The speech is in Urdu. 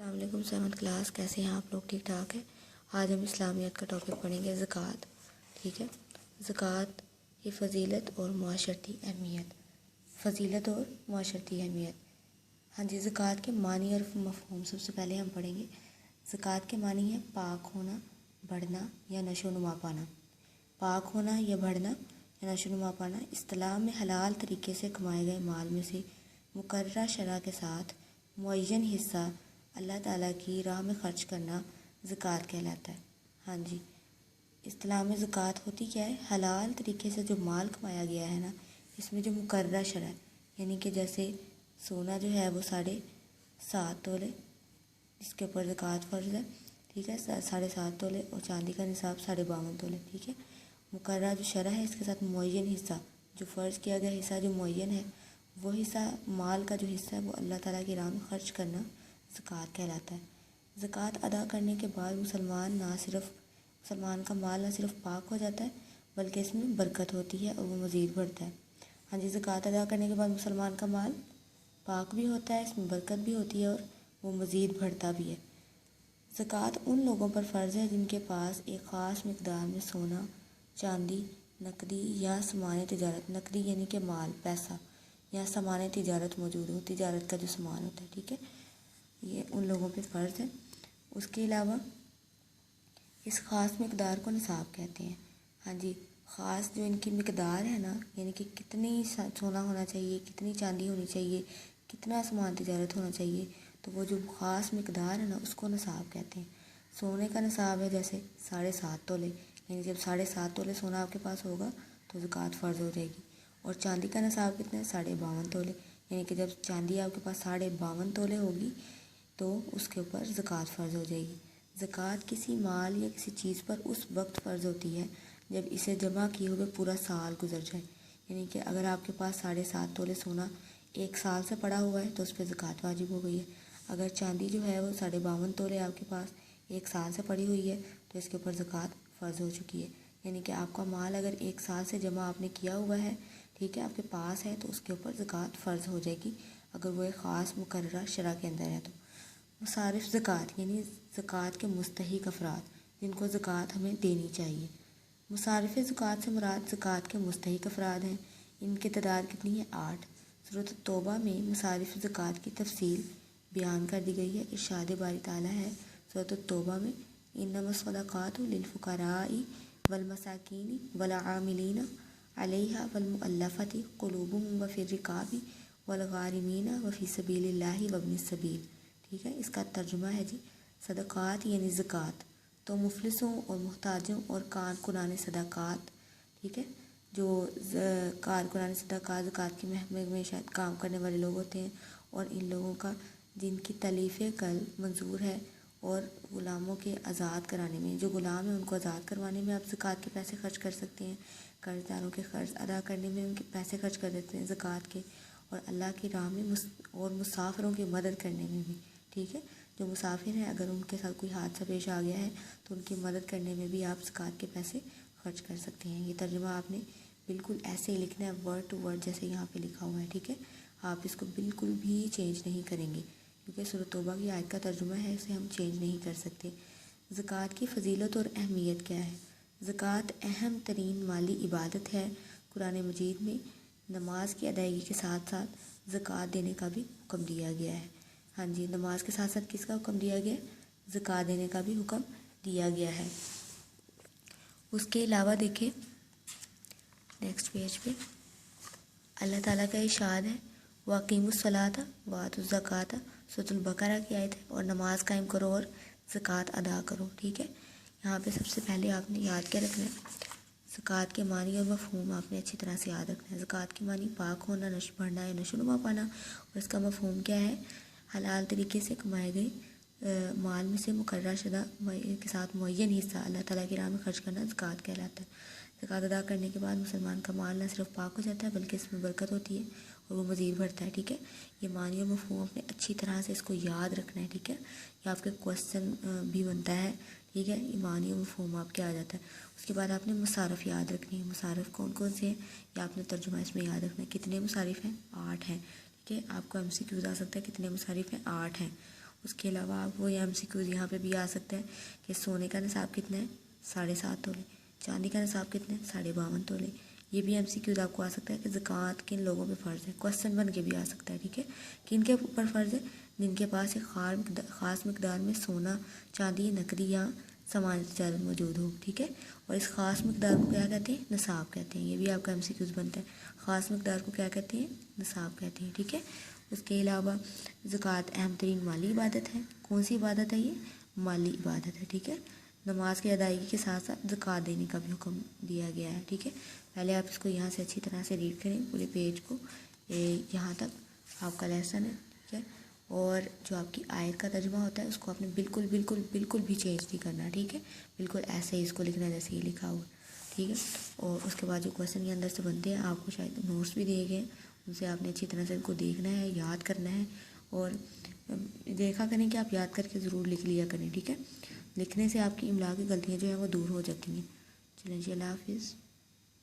السلام علیکم 7th کلاس، کیسے ہیں آپ لوگ؟ ٹھیک ٹھاک ہے۔ آج ہم اسلامیات کا ٹاپک پڑھیں گے، زکوٰۃ۔ ٹھیک ہے، زکوٰۃ کی فضیلت اور معاشرتی اہمیت۔ فضیلت اور معاشرتی اہمیت۔ ہاں جی، زکوٰۃ کے معنی اور مفہوم سب سے پہلے ہم پڑھیں گے۔ زکوٰۃ کے معنی ہے پاک ہونا، بڑھنا یا نشو و نما پانا۔ پاک ہونا یا بڑھنا یا نشو و نما پانا اصطلاح میں حلال طریقے سے کمائے گئے مال میں سے مقررہ شرح کے ساتھ معین حصہ اللہ تعالیٰ کی راہ میں خرچ کرنا زکوٰۃ کہلاتا ہے۔ ہاں جی، اصطلاح میں زکوٰۃ ہوتی کیا ہے؟ حلال طریقے سے جو مال کمایا گیا ہے نا، اس میں جو مقررہ شرح ہے، یعنی کہ جیسے سونا جو ہے وہ 7.5 تولے، اس کے اوپر زکوٰۃ فرض ہے۔ ٹھیک ہے، 7.5 تولے، اور چاندی کا نصاب 52.5 تولے۔ ٹھیک ہے، مقررہ جو شرح ہے، اس کے ساتھ معین حصہ، جو فرض کیا گیا حصہ جو معین ہے، وہ حصہ مال کا جو حصہ ہے وہ اللہ تعالیٰ کی راہ میں خرچ کرنا زکوٰۃ کہلاتا ہے۔ زکوٰۃ ادا کرنے کے بعد مسلمان کا مال نہ صرف پاک ہو جاتا ہے بلکہ اس میں برکت ہوتی ہے اور وہ مزید بڑھتا ہے۔ ہاں جی، زکوٰۃ ادا کرنے کے بعد مسلمان کا مال پاک بھی ہوتا ہے، اس میں برکت بھی ہوتی ہے اور وہ مزید بڑھتا بھی ہے۔ زکوٰۃ ان لوگوں پر فرض ہے جن کے پاس ایک خاص مقدار میں سونا، چاندی، نقدی یا سامان تجارت، نقدی یعنی کہ مال، پیسہ، یا سامان تجارت موجود ہو، تجارت کا جو سامان ہوتا ہے۔ ٹھیک ہے، یہ ان لوگوں پہ فرض ہے۔ اس کے علاوہ اس خاص مقدار کو نصاب کہتے ہیں۔ ہاں جی، خاص جو ان کی مقدار ہے نا، یعنی کہ کتنی سونا ہونا چاہیے، کتنی چاندی ہونی چاہیے، کتنا سامان تجارت ہونا چاہیے، تو وہ جو خاص مقدار ہے نا اس کو نصاب کہتے ہیں۔ سونے کا نصاب ہے جیسے 7.5 تولے، یعنی جب 7.5 تولے سونا آپ کے پاس ہوگا تو زکوٰۃ فرض ہو جائے گی۔ اور چاندی کا نصاب کتنا ہے؟ 52.5 تولے، یعنی کہ جب چاندی آپ کے پاس 52.5 تولے ہوگی تو اس کے اوپر زکوٰۃ فرض ہو جائے گی۔ زکوٰۃ کسی مال یا کسی چیز پر اس وقت فرض ہوتی ہے جب اسے جمع کیے ہوئے پورا سال گزر جائے، یعنی کہ اگر آپ کے پاس 7.5 تولے سونا 1 سال سے پڑا ہوا ہے تو اس پہ زکوٰۃ واجب ہو گئی ہے۔ اگر چاندی جو ہے وہ 52.5 تولے آپ کے پاس 1 سال سے پڑی ہوئی ہے تو اس کے اوپر زکوٰۃ فرض ہو چکی ہے، یعنی کہ آپ کا مال اگر 1 سال سے جمع آپ نے کیا ہوا ہے، ٹھیک ہے، آپ کے پاس ہے، تو اس کے اوپر زکوٰۃ فرض ہو جائے گی اگر وہ ایک خاص مقررہ شرح کے اندر ہے تو۔ مصارف زکوٰۃ یعنی زکوٰۃ کے مستحق افراد جن کو زکوٰۃ ہمیں دینی چاہیے۔ مصارف زکوٰۃ سے مراد زکوٰۃ کے مستحق افراد ہیں۔ ان کی تعداد کتنی ہے؟ 8۔ سورۃ التوبہ میں مصارف زکوٰۃ کی تفصیل بیان کر دی گئی ہے۔ ارشاد باری تعالیٰ ہے سورۃ التوبہ میں، انما الصدقات للفقراء والمساکین والعاملین علیہا والمؤلفۃ قلوبہم وفی الرقاب والغارمین وفی سبیل اللہ وابن السبیل۔ ٹھیک ہے، اس کا ترجمہ ہے جی، صدقات یعنی زکوٰۃ تو مفلسوں اور محتاجوں اور کارکنان صدقات، ٹھیک ہے، جو کارکنان صدقات زکوٰۃ کی محکمے میں شاید کام کرنے والے لوگ ہوتے ہیں، اور ان لوگوں کا جن کی تلیف قلب منظور ہے، اور غلاموں کے آزاد کرانے میں، جو غلام ہیں ان کو آزاد کروانے میں آپ زکوٰۃ کے پیسے خرچ کر سکتے ہیں، قرض داروں کے قرض ادا کرنے میں ان کے پیسے خرچ کر دیتے ہیں زکوٰۃ کے، اور اللہ کی راہ میں اور مسافروں کی مدد کرنے میں بھی۔ ٹھیک ہے، جو مسافر ہیں اگر ان کے ساتھ کوئی حادثہ پیش آ گیا ہے تو ان کی مدد کرنے میں بھی آپ زکوٰۃ کے پیسے خرچ کر سکتے ہیں۔ یہ ترجمہ آپ نے بالکل ایسے ہی لکھنا ہے، ورڈ ٹو ورڈ جیسے یہاں پہ لکھا ہوا ہے۔ ٹھیک ہے، آپ اس کو بالکل بھی چینج نہیں کریں گے کیونکہ سورۃ توبہ کی آیت کا ترجمہ ہے، اسے ہم چینج نہیں کر سکتے۔ زکوٰۃ کی فضیلت اور اہمیت کیا ہے؟ زکوٰۃ اہم ترین مالی عبادت ہے۔ قرآن مجید میں نماز کی ادائیگی کے ساتھ ساتھ زکوٰۃ دینے کا بھی حکم دیا گیا ہے۔ ہاں جی، نماز کے ساتھ ساتھ کس کا حکم دیا گیا ہے؟ زکوٰۃ دینے کا بھی حکم دیا گیا ہے۔ اس کے علاوہ دیکھیں نیکسٹ پیج پہ اللہ تعالیٰ کا ارشاد ہے، وَأَقِیمُوا الصَّلَاةَ وَآتُوا الزَّکَاةَ، سورۃ البقرہ کی آیت ہے، اور نماز قائم کرو اور زکوٰۃ ادا کرو۔ ٹھیک ہے، یہاں پہ سب سے پہلے آپ نے یاد کیا رکھنا ہے؟ زکوٰۃ کے معنی اور مفہوم آپ نے اچھی طرح سے یاد رکھنا ہے۔ زکوٰۃ کے معنی پاک ہونا، بڑھنا یا نشو و نما پانا، اور اس کا مفہوم کیا ہے؟ حلال طریقے سے کمائے گئے مال میں سے مقررہ شدہ کے ساتھ معین حصہ اللہ تعالیٰ کی راہ میں خرچ کرنا زکوٰۃ کہلاتا ہے۔ زکوٰۃ ادا کرنے کے بعد مسلمان کا مال نہ صرف پاک ہو جاتا ہے بلکہ اس میں برکت ہوتی ہے اور وہ مزید بڑھتا ہے۔ ٹھیک ہے، یہ معنی اور مفہوم اپنے اچھی طرح سے اس کو یاد رکھنا ہے۔ ٹھیک ہے، یہ آپ کے کویسچن بھی بنتا ہے۔ ٹھیک ہے، یہ معنی اور مفہوم آپ کے آ جاتا ہے۔ اس کے بعد آپ نے مصارف یاد رکھنی ہے۔ مصارف کون کون سے ہیں یہ آپ نے ترجمہ اس میں یاد رکھنا ہے۔ کتنے مصارف ہیں؟ 8 ہیں۔ ٹھیک ہے، آپ کو MCQ آ سکتا ہے کتنے مصارف ہیں؟ 8 ہیں۔ اس کے علاوہ آپ وہ MCQs یہاں پہ بھی آ سکتے ہیں کہ سونے کا نصاب کتنا ہے 7.5 تولے، چاندی کا نصاب کتنا ہے 52.5 تولے. یہ بھی MCQs آپ کو آ سکتا ہے کہ زکوٰۃ کن لوگوں پہ فرض ہے. کوشچن بن کے بھی آ سکتا ہے. ٹھیک ہے، کن کے اوپر فرض ہے؟ جن کے پاس ایک خاص مقدار میں سونا، چاندی، نقدی یا سامان تجارت موجود ہو. ٹھیک ہے، اور اس خاص مقدار کو کیا کہتے ہیں؟ نصاب کہتے ہیں. یہ بھی آپ کا MCQs بنتا ہے. خاص مقدار کو کیا کہتے ہیں؟ نصاب کہتے ہیں. ٹھیک ہے، اس کے علاوہ زکوٰۃ اہم ترین مالی عبادت ہے. کون سی عبادت ہے؟ یہ مالی عبادت ہے. ٹھیک ہے، نماز کی ادائیگی کے ساتھ ساتھ زکوٰۃ دینے کا بھی حکم دیا گیا ہے. ٹھیک ہے، پہلے آپ اس کو یہاں سے اچھی طرح سے ریڈ کریں پورے پیج کو. یہاں تک آپ کا لیسن ہے. ٹھیک ہے، اور جو آپ کی آیت کا ترجمہ ہوتا ہے اس کو آپ نے بالکل بالکل بالکل بھی چینج نہیں کرنا. ٹھیک ہے، بالکل ایسے ہی اس کو لکھنا ہے جیسے یہ لکھا ہوا. ٹھیک ہے، اور اس کے بعد جو کویشچن کے اندر سے بنتے ہیں آپ کو شاید نوٹس بھی دیے گئے ہیں، ان سے آپ نے اچھی طرح سے ان کو دیکھنا ہے، یاد کرنا ہے، اور دیکھا کریں کہ آپ یاد کر کے ضرور لکھ لیا کریں. ٹھیک ہے، لکھنے سے آپ کی املا کی غلطیاں جو ہیں وہ دور ہو جاتی ہیں. چلیں جی، اللہ حافظ.